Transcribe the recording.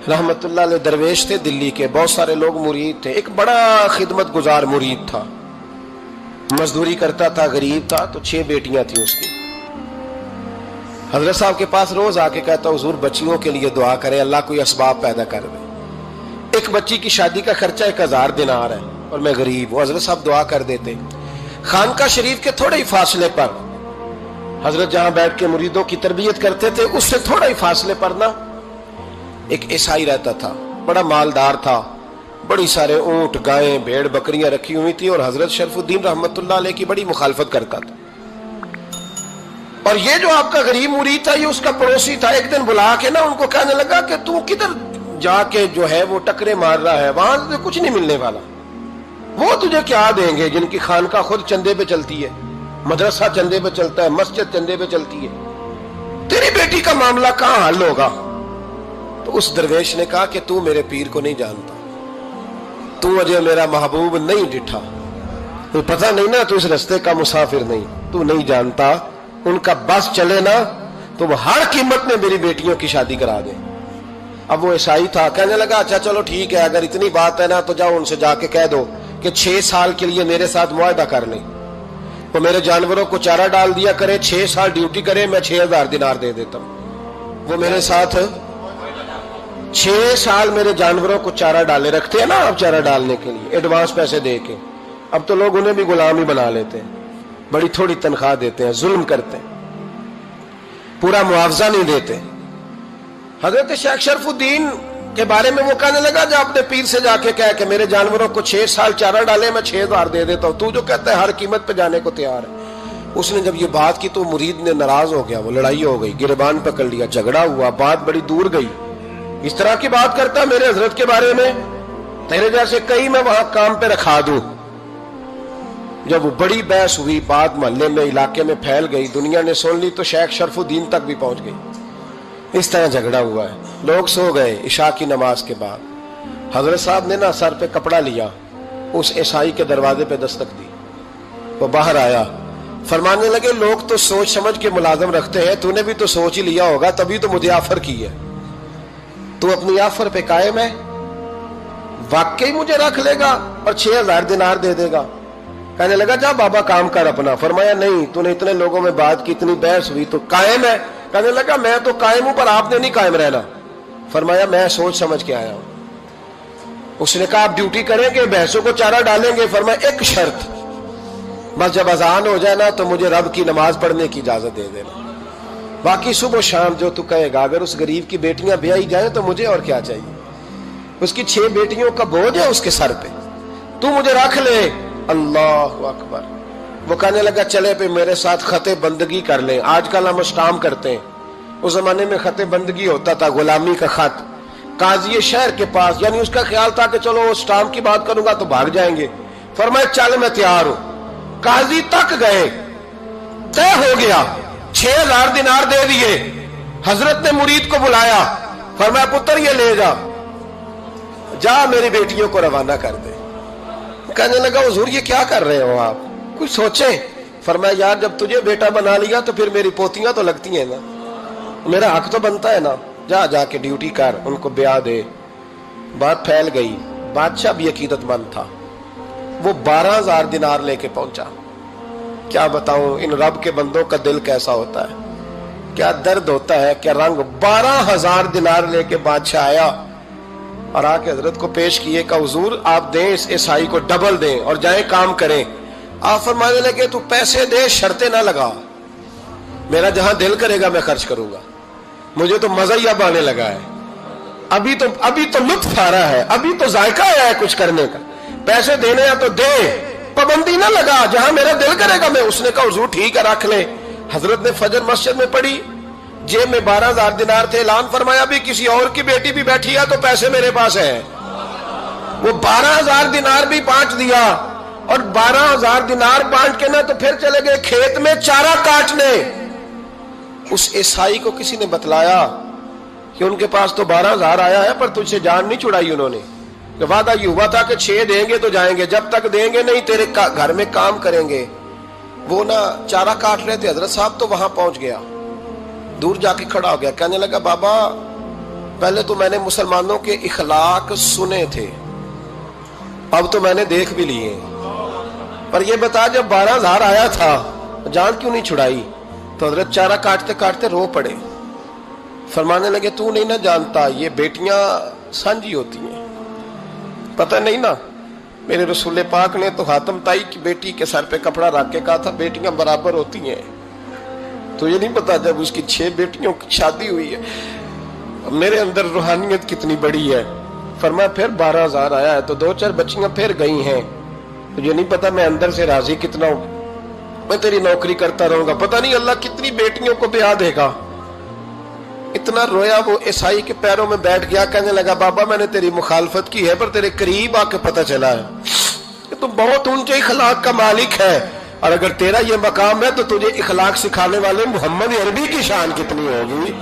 رحمت اللہ علیہ درویش تھے دلی کے، بہت سارے لوگ مرید تھے، ایک بڑا خدمت گزار مرید تھا، مزدوری کرتا تھا، غریب تھا، تو 6 بیٹیاں تھیں اس کی۔ حضرت صاحب کے پاس روز آ کے کہتا حضور بچیوں کے لیے دعا کرے، اللہ کوئی اسباب پیدا کر دے، ایک بچی کی شادی کا خرچہ 1000 دینار ہے اور میں غریب ہوں۔ حضرت صاحب دعا کر دیتے۔ خانقاہ شریف کے تھوڑے ہی فاصلے پر حضرت جہاں بیٹھ کے مریدوں کی تربیت کرتے تھے، اس سے تھوڑا ہی فاصلے پر نا ایک عیسائی رہتا تھا، بڑا مالدار تھا، بڑی سارے اونٹ، گائیں، بھیڑ، بکریاں رکھی ہوئی تھی، اور حضرت شرف الدین رحمت اللہ علیہ کی بڑی مخالفت کرتا تھا۔ اور یہ جو آپ کا غریب مرید تھا، یہ اس کا پڑوسی تھا، ایک دن بلا کے نا ان کو کہنے لگا کہ تو کدھر جا کے جو ہے وہ ٹکرے مار رہا ہے، وہاں سے کچھ نہیں ملنے والا، وہ تجھے کیا دیں گے جن کی خانقاہ خود چندے پہ چلتی ہے، مدرسہ چندے پہ چلتا ہے، مسجد چندے پہ چلتی ہے، تیری بیٹی کا معاملہ کہاں حل ہوگا؟ تو اس درویش نے کہا کہ تو میرے پیر کو نہیں جانتا، تو مجھے میرا محبوب نہیں ڈٹھا، تو پتہ نہیں نا، تو اس رستے کا مسافر نہیں، تو نہیں جانتا، ان کا بس چلے نا تو وہ ہر قیمت میں میری بیٹیوں کی شادی کرا دیں۔ اب وہ عیسائی تھا، کہنے لگا اچھا چلو ٹھیک ہے، اگر اتنی بات ہے نا تو جاؤ ان سے جا کے کہہ دو کہ 6 سال کے لیے میرے ساتھ معاہدہ کر لیں، وہ میرے جانوروں کو چارہ ڈال دیا کرے، 6 سال ڈیوٹی کرے، میں 6000 دینار دے دیتا ہوں۔ وہ میرے ساتھ 6 سال میرے جانوروں کو چارہ ڈالے، رکھتے ہیں نا آپ چارہ ڈالنے کے لیے ایڈوانس پیسے دے کے، اب تو لوگ انہیں بھی غلام ہی بنا لیتے ہیں، بڑی تھوڑی تنخواہ دیتے ہیں، ظلم کرتے ہیں، پورا معاوضہ نہیں دیتے۔ حضرت شیخ شرف الدین کے بارے میں وہ کہنے لگا جب اپنے پیر سے جا کے کہہ کہ میرے جانوروں کو 6 سال چارہ ڈالے، میں 6000 دے دیتا ہوں، تو جو کہتا ہے ہر قیمت پہ جانے کو تیار ہے۔ اس نے جب یہ بات کی تو مرید نے ناراض ہو گیا، وہ لڑائی ہو گئی، گریبان پکڑ لیا، جھگڑا ہوا، بات بڑی دور گئی، اس طرح کی بات کرتا میرے حضرت کے بارے میں، تیرے جیسے کئی میں وہاں کام پہ رکھا دوں۔ جب وہ بڑی بحث ہوئی، بات محلے میں، علاقے میں پھیل گئی، دنیا نے سن لی، تو شیخ شرف الدین تک بھی پہنچ گئی۔ اس طرح جھگڑا ہوا ہے، لوگ سو گئے عشاء کی نماز کے بعد۔ حضرت صاحب نے نا سر پہ کپڑا لیا، اس عیسائی کے دروازے پہ دستک دی، وہ باہر آیا، فرمانے لگے لوگ تو سوچ سمجھ کے ملازم رکھتے ہیں، تو نے بھی تو سوچ ہی لیا ہوگا، تبھی تو مجھے آفر کی ہے، تو اپنی آفر پہ قائم ہے، واقعی مجھے رکھ لے گا اور 6000 دینار دے دے گا؟ کہنے لگا جا بابا کام کر اپنا۔ فرمایا نہیں، تو نے اتنے لوگوں میں بات کی، اتنی بحث ہوئی، تو قائم ہے؟ کہنے لگا میں تو قائم ہوں، پر آپ نے نہیں قائم رہنا۔ فرمایا میں سوچ سمجھ کے آیا ہوں۔ اس نے کہا آپ ڈیوٹی کریں گے، بحثوں کو چارہ ڈالیں گے؟ فرمایا ایک شرط، بس جب اذان ہو جائے نا تو مجھے رب کی نماز پڑھنے کی اجازت دے دینا، باقی صبح و شام جو تو کہے گا۔ اگر اس غریب کی بیٹیاں بیائی جائیں تو مجھے اور کیا چاہیے، اس کی 6 بیٹیوں کا بوجھ ہے اس کے سر پہ، تو مجھے رکھ لے۔ اللہ اکبر۔ وہ کہنے لگا چلے پہ میرے ساتھ خط بندگی کر لیں، آج کل ہم اسٹامپ کرتے ہیں، اس زمانے میں خط بندگی ہوتا تھا، غلامی کا خط، قاضی شہر کے پاس، یعنی اس کا خیال تھا کہ چلو اسٹامپ کی بات کروں گا تو بھاگ جائیں گے۔ فرمایا چل میں تیار ہوں۔ قاضی تک گئے، طے ہو گیا، 6000 دینار دے دیے۔ حضرت نے مرید کو بلایا، فرمایا پتر یہ لے جا، جا میری بیٹیوں کو روانہ کر دے۔ کہنے لگا حضور یہ کیا کر رہے ہو آپ، کچھ سوچیں۔ فرمایا یار جب تجھے بیٹا بنا لیا تو پھر میری پوتیاں تو لگتی ہیں نا، میرا حق تو بنتا ہے نا، جا کے ڈیوٹی کر، ان کو بیاہ دے۔ بات پھیل گئی، بادشاہ بھی عقیدت مند تھا، وہ 12000 دینار لے کے پہنچا۔ کیا بتاؤں ان رب کے بندوں کا دل کیسا ہوتا ہے، کیا درد ہوتا ہے، کیا رنگ۔ 12000 دینار لے کے بادشاہ آیا اور آ کے حضرت کو پیش کیے کہ حضور آپ دیں اس عیسائی کو ڈبل دیں اور جائیں کام کریں۔ آپ فرمانے لگے تو پیسے دے، شرطیں نہ لگا، میرا جہاں دل کرے گا میں خرچ کروں گا، مجھے تو مزہ ہی اب آنے لگا ہے، ابھی تو لطف آ رہا ہے، ابھی تو ذائقہ آیا ہے کچھ کرنے کا، پیسے دینے ہیں تو دے، پابندی نہ لگا، جہاں میرا دل کرے گا میں۔ اس نے کہا حضور ٹھیک ہے رکھ لے۔ حضرت نے فجر مسجد میں پڑھی، جیب میں 12000 دینار تھے، اعلان فرمایا بھی کسی اور کی بیٹی بھی بیٹھی ہے تو پیسے میرے پاس ہیں۔ وہ 12000 دینار بھی بانٹ دیا، اور 12000 دینار بانٹ کے نا تو پھر چلے گئے کھیت میں چارہ کاٹنے۔ اس عیسائی کو کسی نے بتلایا کہ ان کے پاس تو 12000 آیا ہے، پر تجھ سے جان نہیں چھڑائی انہوں نے، کہ وعدہ یہ ہوا تھا کہ 6 دیں گے تو جائیں گے، جب تک دیں گے نہیں تیرے گھر میں کام کریں گے۔ وہ نا چارہ کاٹ رہے تھے، حضرت صاحب تو وہاں پہنچ گیا، دور جا کے کھڑا ہو گیا، کہنے لگا بابا پہلے تو میں نے مسلمانوں کے اخلاق سنے تھے، اب تو میں نے دیکھ بھی لیے، پر یہ بتا جب 12,000 آیا تھا جان کیوں نہیں چھڑائی؟ تو حضرت چارہ کاٹتے کاٹتے رو پڑے، فرمانے لگے تو نہیں نہ جانتا یہ بیٹیاں سانجی ہوتی ہیں، پتہ نہیں نا، میرے رسول پاک نے تو حاتم تائی کی بیٹی کے سر پہ کپڑا رکھ کے کہا تھا بیٹیاں برابر ہوتی ہیں، تو یہ نہیں پتا جب اس کی 6 بیٹیوں کی شادی ہوئی ہے میرے اندر روحانیت کتنی بڑی ہے۔ فرمایا پھر 12,000 آیا ہے تو 2-4 بچیاں پھر گئی ہیں، تو یہ نہیں پتا میں اندر سے راضی کتنا ہوں، میں تیری نوکری کرتا رہوں گا، پتہ نہیں اللہ کتنی بیٹیوں کو بیاہ دے گا۔ اتنا رویا وہ عیسائی کے پیروں میں بیٹھ گیا، کہنے لگا بابا میں نے تیری مخالفت کی ہے پر تیرے قریب آ کے پتہ چلا ہے کہ تو بہت اونچے اخلاق کا مالک ہے، اور اگر تیرا یہ مقام ہے تو تجھے اخلاق سکھانے والے محمد عربی کی شان کتنی ہوگی۔